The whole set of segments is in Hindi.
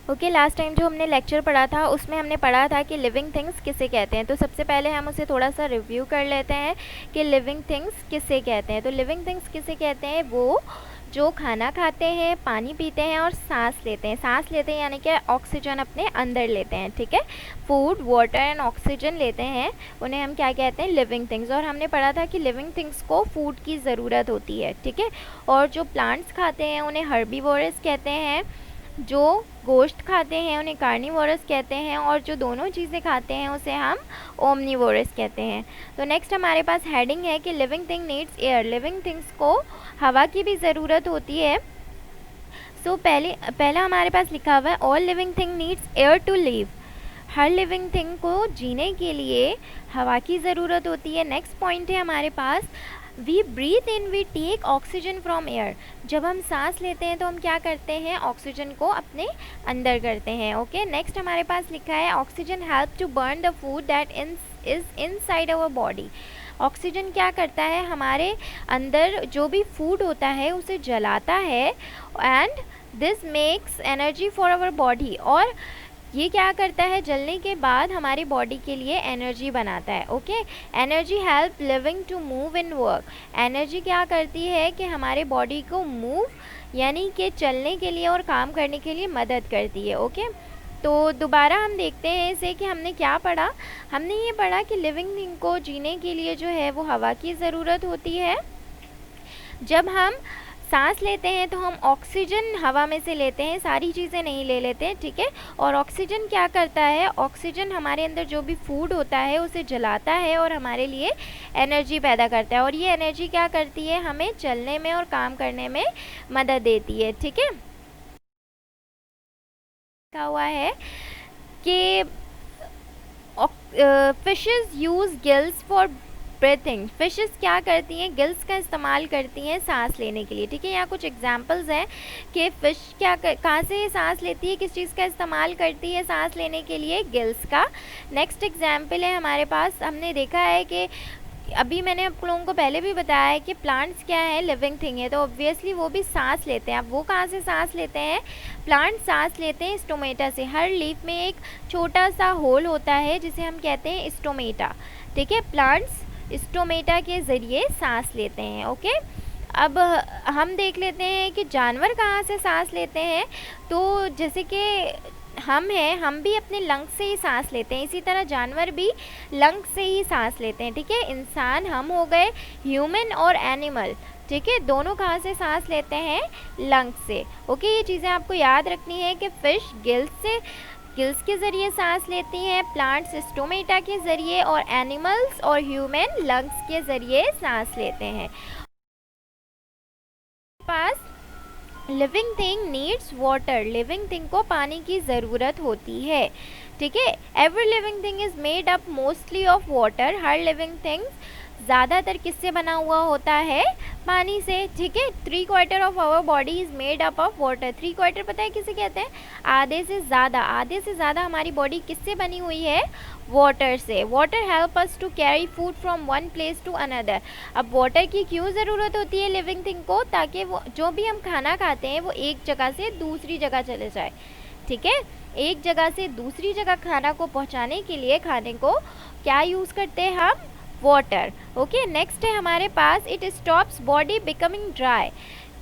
ओके, लास्ट टाइम जो हमने लेक्चर पढ़ा था उसमें हमने पढ़ा था कि लिविंग थिंग्स किसे कहते हैं। तो सबसे पहले हम उसे थोड़ा सा रिव्यू कर लेते हैं कि लिविंग थिंग्स किसे कहते हैं। तो लिविंग थिंग्स किसे कहते हैं, वो जो खाना खाते हैं, पानी पीते हैं और सांस लेते हैं। सांस लेते हैं यानी कि ऑक्सीजन अपने अंदर लेते हैं, ठीक है। फूड, वाटर एंड ऑक्सीजन लेते हैं, उन्हें हम क्या कहते हैं, लिविंग थिंग्स। और हमने पढ़ा था कि लिविंग थिंग्स को फूड की ज़रूरत होती है, ठीक है। और जो प्लांट्स खाते हैं उन्हें हर्बीवोरस कहते हैं, जो गोश्त खाते हैं उन्हें कार्निवोरस कहते हैं, और जो दोनों चीज़ें खाते हैं उसे हम ओमनीवोरस कहते हैं। तो नेक्स्ट हमारे पास हेडिंग है कि living thing needs air. Living things को हवा की भी ज़रूरत होती है। सो पहला हमारे पास लिखा हुआ है all living thing needs air to live. हर लिविंग थिंग को जीने के लिए हवा की ज़रूरत होती है। नेक्स्ट पॉइंट है हमारे पास we breathe in, we take oxygen from air. जब हम सांस लेते हैं तो हम क्या करते हैं, ऑक्सीजन को अपने अंदर करते हैं। ओके, नेक्स्ट हमारे पास लिखा है oxygen help to burn the food that is inside our body. Oxygen क्या करता है, हमारे अंदर जो भी फूड होता है उसे जलाता है, and this makes energy for our body. और ये क्या करता है, जलने के बाद हमारी बॉडी के लिए एनर्जी बनाता है। Okay, energy help living to move in work. Energy क्या करती है कि हमारे बॉडी को मूव यानी कि चलने के लिए और काम करने के लिए मदद करती है। ओके, तो दोबारा हम देखते हैं इसे कि हमने क्या पढ़ा। हमने ये पढ़ा कि लिविंग थिंग को जीने के लिए जो है वो हवा की ज़रूरत होती है। जब हम सांस लेते हैं तो हम ऑक्सीजन हवा में से लेते हैं, सारी चीज़ें नहीं ले लेते हैं, ठीक है। और ऑक्सीजन क्या करता है, ऑक्सीजन हमारे अंदर जो भी फूड होता है उसे जलाता है और हमारे लिए एनर्जी पैदा करता है। और ये एनर्जी क्या करती है, हमें चलने में और काम करने में मदद देती है, ठीक है। लिखा हुआ है कि fishes use gills for breathing. Fishes क्या करती हैं, गिल्स का इस्तेमाल करती हैं सांस लेने के लिए, ठीक है। यहाँ कुछ एग्जांपल्स हैं कि फ़िश कहाँ से सांस लेती है, किस चीज़ का इस्तेमाल करती है सांस लेने के लिए, गिल्स का। नेक्स्ट एग्जांपल है हमारे पास, हमने देखा है कि अभी मैंने आप लोगों को पहले भी बताया है कि प्लांट्स क्या है, लिविंग थिंग है, तो ऑब्वियसली वो भी सांस लेते हैं। अब वो कहाँ से सांस लेते हैं, प्लांट सांस लेते हैं स्टोमेटा से। हर लीफ में एक छोटा सा होल होता है जिसे हम कहते हैं स्टोमेटा, ठीक है। प्लांट्स स्टोमेटा के ज़रिए सांस लेते हैं। ओके, अब हम देख लेते हैं कि जानवर कहाँ से सांस लेते हैं। तो जैसे कि हम हैं, हम भी अपने लंग्स से ही सांस लेते हैं, इसी तरह जानवर भी लंग्स से ही सांस लेते हैं, ठीक है। इंसान हम हो गए, ह्यूमन और एनिमल, ठीक है, दोनों कहाँ से सांस लेते हैं, लंग्स से। ओके, ये चीज़ें आपको याद रखनी है कि फ़िश गिल्स के ज़रिए सांस लेती हैं, प्लांट्स स्टोमेटा के ज़रिए, और एनिमल्स और ह्यूमन लंग्स के ज़रिए सांस लेते हैं। पास living thing needs water. Living thing को पानी की ज़रूरत होती है, ठीक है। Every living thing is made up mostly of water. हर लिविंग थिंग ज़्यादातर किससे बना हुआ होता है, पानी से, ठीक है। 3/4 of our body is made up of water. 3/4 पता है किसे कहते हैं, आधे से ज़्यादा हमारी बॉडी किससे बनी हुई है, वाटर से। Water help us to carry food from one place to another. अब वाटर की क्यों ज़रूरत होती है लिविंग थिंग को, ताकि वो जो भी हम खाना खाते हैं वो एक जगह से दूसरी जगह चले जाए, ठीक है। एक जगह से दूसरी जगह खाना को पहुंचाने के लिए खाने को क्या यूज़ करते हैं हम, वाटर। ओके, नेक्स्ट है हमारे पास it stops body becoming dry.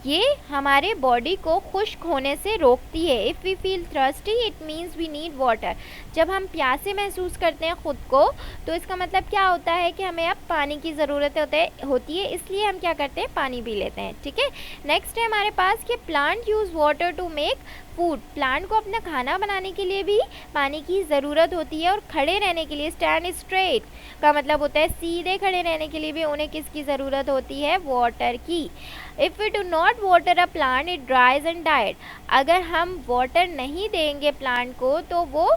ये हमारे बॉडी को खुश्क होने से रोकती है। If we feel thirsty it means we need water. जब हम प्यासे महसूस करते हैं ख़ुद को तो इसका मतलब क्या होता है कि हमें अब पानी की ज़रूरत होती है, इसलिए हम क्या करते हैं, पानी पी लेते हैं, ठीक है। नेक्स्ट है हमारे पास कि plant use water to make food. Plant को अपना खाना बनाने के लिए भी पानी की ज़रूरत होती है, और खड़े रहने के लिए, स्टैंड स्ट्रेट का मतलब होता है सीधे खड़े रहने के लिए भी उन्हें किसकी ज़रूरत होती है, वाटर की। If we do not water a plant it dries and died. अगर हम वाटर नहीं देंगे प्लांट को तो वो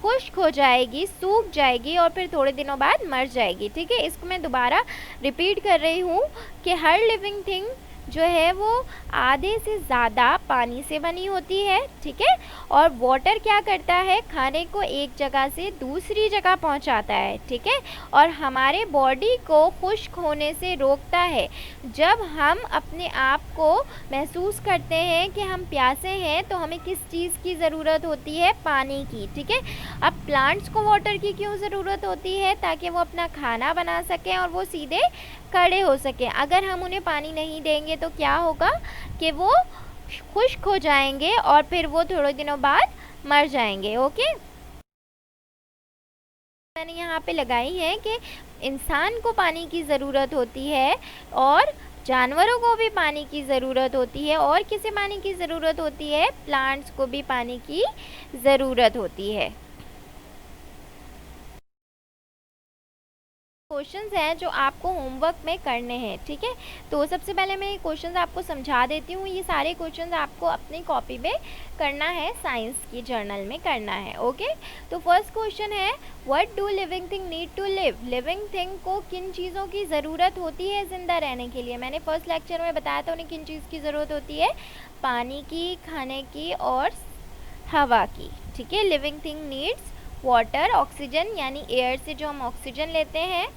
खुश्क हो जाएगी, सूख जाएगी और फिर थोड़े दिनों बाद मर जाएगी, ठीक है। इसको मैं दोबारा रिपीट कर रही हूँ कि हर लिविंग थिंग जो है वो आधे से ज़्यादा पानी से बनी होती है, ठीक है। और वाटर क्या करता है, खाने को एक जगह से दूसरी जगह पहुंचाता है, ठीक है, और हमारे बॉडी को खुश्क होने से रोकता है। जब हम अपने आप को महसूस करते हैं कि हम प्यासे हैं तो हमें किस चीज़ की ज़रूरत होती है, पानी की, ठीक है। अब प्लांट्स को वाटर की क्यों ज़रूरत होती है, ताकि वो अपना खाना बना सकें और वो सीधे खड़े हो सकें। अगर हम उन्हें पानी नहीं देंगे तो क्या होगा कि वो खुश्क हो जाएंगे और फिर वो थोड़े दिनों बाद मर जाएंगे। ओके, मैंने यहाँ पे लगाई है कि इंसान को पानी की ज़रूरत होती है और जानवरों को भी पानी की ज़रूरत होती है, और किसे पानी की ज़रूरत होती है, प्लांट्स को भी पानी की ज़रूरत होती है। क्वेश्चंस हैं जो आपको होमवर्क में करने हैं, ठीक है। तो सबसे पहले मैं क्वेश्चंस आपको समझा देती हूँ। ये सारे क्वेश्चंस आपको अपनी कॉपी पे करना है, साइंस की जर्नल में करना है। ओके, तो फर्स्ट क्वेश्चन है, what do living thing need to live. Living thing को किन चीज़ों की ज़रूरत होती है ज़िंदा रहने के लिए। मैंने फर्स्ट लेक्चर में बताया था उन्हें किन चीज़ की ज़रूरत होती है, पानी की, खाने की और हवा की, ठीक है। Living thing needs water, oxygen यानी एयर से जो हम ऑक्सीजन लेते हैं,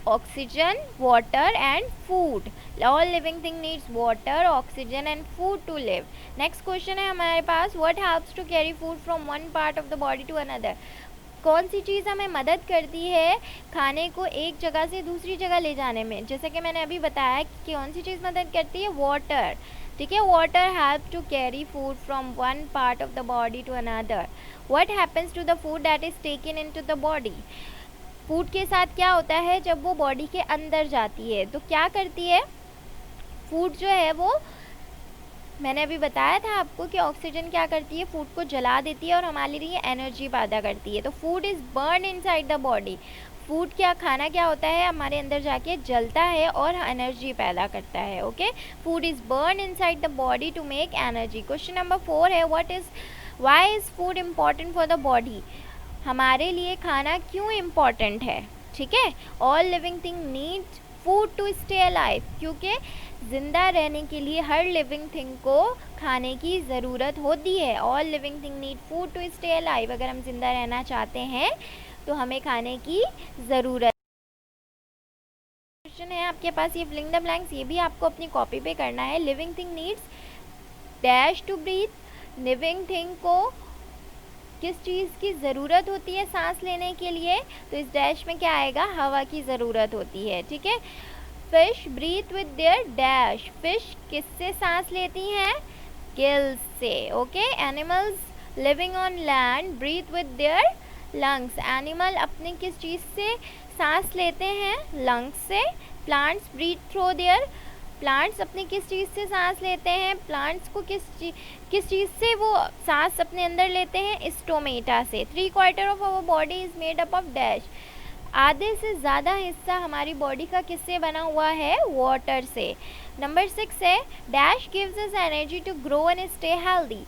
oxygen, water and food. All living thing needs water, oxygen and food to live. Next question है हमारे पास, what helps to carry food from one part of the body to another. कौन सी चीज़ हमें मदद करती है खाने को एक जगह से दूसरी जगह ले जाने में। जैसे कि मैंने अभी बताया कि कौन सी चीज़ मदद करती है, वाटर, ठीक है। Water help to carry food from one part of the body to another. What happens to the food that is taken into the body. Food के साथ क्या होता है जब वो बॉडी के अंदर जाती है तो क्या करती है, फूड जो है वो, मैंने अभी बताया था आपको कि ऑक्सीजन क्या करती है, फूड को जला देती है और हमारे लिए एनर्जी पैदा करती है। तो food is burn inside the body. Food क्या, खाना क्या होता है, हमारे अंदर जाके जलता है और एनर्जी पैदा करता है। Okay, food is burn inside the body to make energy. Question number 4 है, why is food important for the body. हमारे लिए खाना क्यों इम्पॉर्टेंट है, ठीक है। All living thing need food to stay alive, क्योंकि ज़िंदा रहने के लिए हर लिविंग थिंग को खाने की ज़रूरत होती है। All living thing need food to stay alive. अगर हम ज़िंदा रहना चाहते हैं तो हमें खाने की ज़रूरत। क्वेश्चन है आपके पास, ये फिलिंग द ब्लैंक्स, ये भी आपको अपनी कॉपी पे करना है। Living thing needs dash to breathe. Living thing को किस चीज़ की ज़रूरत होती है सांस लेने के लिए, तो इस डैश में क्या आएगा, हवा की ज़रूरत होती है, ठीक है। Fish breathe with their dash. Fish किससे सांस लेती हैं, गिल्स से। Okay, animals living on land breathe with their lungs. Animal अपने किस चीज़ से सांस लेते हैं, लंग्स से। Plants breathe through their, plants अपनी किस चीज़ से सांस लेते हैं, प्लांट्स को किस चीज़ से वो सांस अपने अंदर लेते हैं, स्टोमेटा से। 3/4 of our body is made up of dash. आधे से ज़्यादा हिस्सा हमारी बॉडी का किससे बना हुआ है, वाटर से। नंबर 6 है, dash gives us energy to grow and stay healthy.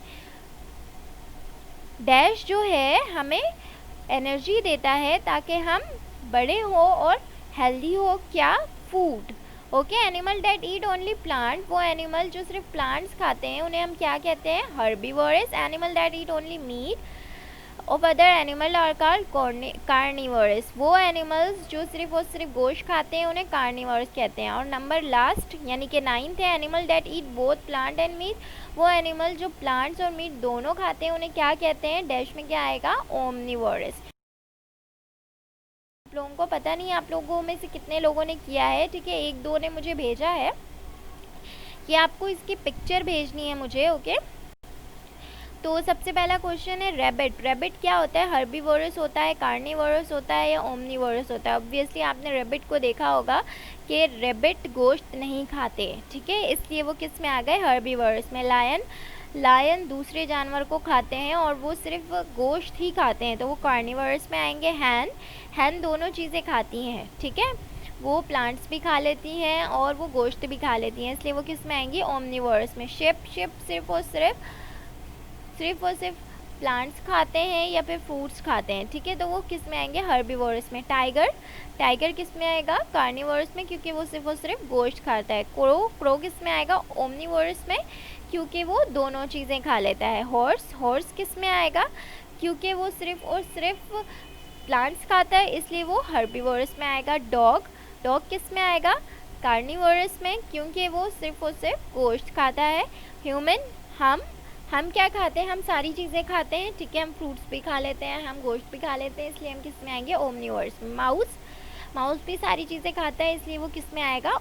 Dash जो है हमें एनर्जी देता है ताकि हम बड़े हो और हेल्दी हो, क्या, food. Okay, animal that eat only plant, वो एनिमल जो सिर्फ प्लांट्स खाते हैं उन्हें हम क्या कहते हैं, herbivorous. Animal that eat only meat of other animal are called carnivorous. वो एनिमल्स जो सिर्फ और सिर्फ गोश्त खाते हैं उन्हें कार्निवोरस कहते हैं। और नंबर लास्ट यानी कि 9th है, animal that eat both plant and meat. वो एनिमल जो प्लांट्स और मीट दोनों खाते हैं उन्हें क्या कहते हैं, डैश में क्या आएगा, ओमनिवोरस। आप लोगों को पता नहीं आप लोगों में से कितने लोगों ने किया है, ठीक है। 1-2 ने मुझे भेजा है कि आपको इसकी पिक्चर भेजनी है मुझे। ओके, तो सबसे पहला क्वेश्चन है रैबिट। रैबिट क्या होता है, हर्बीवोरस होता है, कार्निवोरस होता है या ओमनिवोरस होता है। ऑब्वियसली आपने रैबिट को देखा होगा कि रैबिट गोश्त नहीं खाते, ठीक है, इसलिए वो किस में आ गए, हर्बीवोरस में। लायन दूसरे जानवर को खाते हैं और वो सिर्फ गोश्त ही खाते हैं, तो वो कार्निवोरस में आएंगे। हैन दोनों चीज़ें खाती हैं, ठीक है, वो प्लांट्स भी खा लेती हैं और वो गोश्त भी खा लेती हैं, इसलिए वो किस में आएंगी, ओमनिवोरस में। शिप सिर्फ और सिर्फ प्लांट्स खाते हैं या फिर फ्रूट्स खाते हैं, ठीक है, तो वो किस में आएंगे, हर्बीवोरस में। टाइगर किस में आएगा, कार्निवोरस में, क्योंकि वो सिर्फ और सिर्फ गोश्त खाता है। क्रो किस में आएगा, ओमनिवोरस में, क्योंकि वो दोनों चीज़ें खा लेता है। हॉर्स, हॉर्स किस में आएगा, क्योंकि वो सिर्फ और सिर्फ प्लांट्स खाता है, इसलिए वो हर्बीवोरस में आएगा। डॉग, डॉग किस में आएगा, कार्निवोरस में, क्योंकि वो सिर्फ और सिर्फ गोश्त खाता है। ह्यूमन, हम क्या खाते हैं, हम सारी चीज़ें खाते हैं, ठीक है, हम फ्रूट्स भी खा लेते हैं, हम गोश्त भी खा लेते हैं, इसलिए हम किस में आएंगे, ओमनीवोरस में। माउस, माउस भी सारी चीज़ें खाता है, इसलिए वो किस में आएगा,